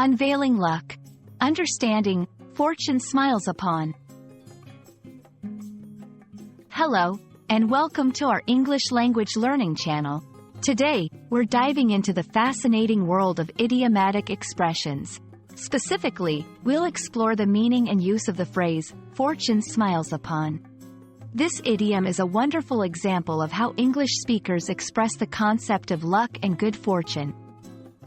Unveiling luck. Understanding fortune smiles upon. Hello, and welcome to our English language learning channel. Today, we're diving into the fascinating world of idiomatic expressions. Specifically, we'll explore the meaning and use of the phrase, fortune smiles upon. This idiom is a wonderful example of how English speakers express the concept of luck and good fortune.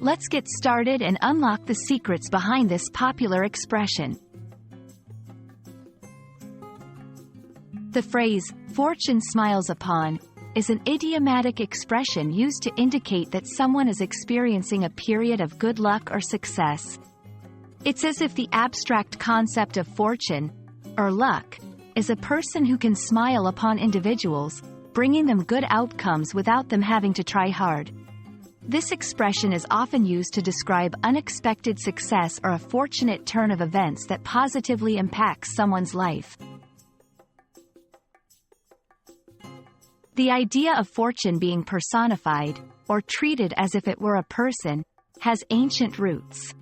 Let's get started and unlock the secrets behind this popular expression. The phrase, fortune smiles upon, is an idiomatic expression used to indicate that someone is experiencing a period of good luck or success. It's as if the abstract concept of fortune, or luck, is a person who can smile upon individuals, bringing them good outcomes without them having to try hard. This expression is often used to describe unexpected success or a fortunate turn of events that positively impacts someone's life. The idea of fortune being personified, or treated as if it were a person, has ancient roots.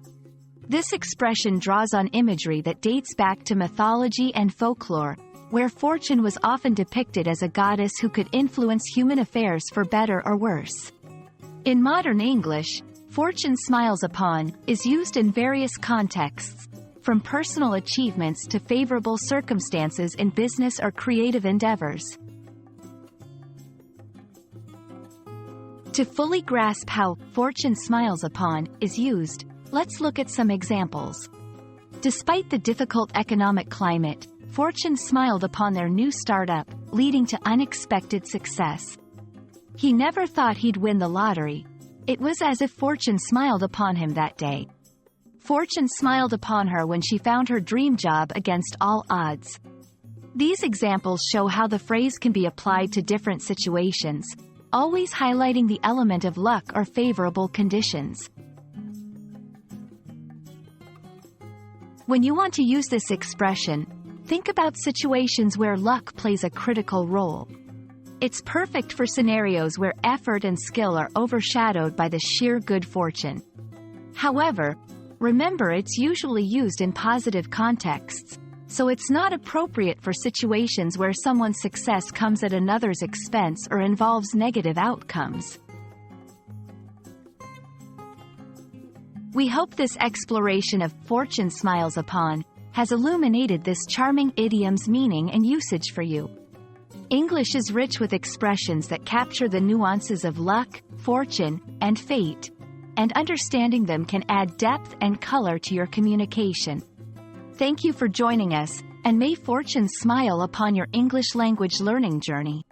This expression draws on imagery that dates back to mythology and folklore, where fortune was often depicted as a goddess who could influence human affairs for better or worse. In modern English, fortune smiles upon is used in various contexts, from personal achievements to favorable circumstances in business or creative endeavors. To fully grasp how fortune smiles upon is used, let's look at some examples. Despite the difficult economic climate, fortune smiled upon their new startup, leading to unexpected success. He never thought he'd win the lottery. It was as if fortune smiled upon him that day. Fortune smiled upon her when she found her dream job against all odds. These examples show how the phrase can be applied to different situations, always highlighting the element of luck or favorable conditions. When you want to use this expression, think about situations where luck plays a critical role. It's perfect for scenarios where effort and skill are overshadowed by the sheer good fortune. However, remember it's usually used in positive contexts, so it's not appropriate for situations where someone's success comes at another's expense or involves negative outcomes. We hope this exploration of fortune smiles upon has illuminated this charming idiom's meaning and usage for you. English is rich with expressions that capture the nuances of luck, fortune, and fate, and understanding them can add depth and color to your communication. Thank you for joining us, and may fortune smile upon your English language learning journey.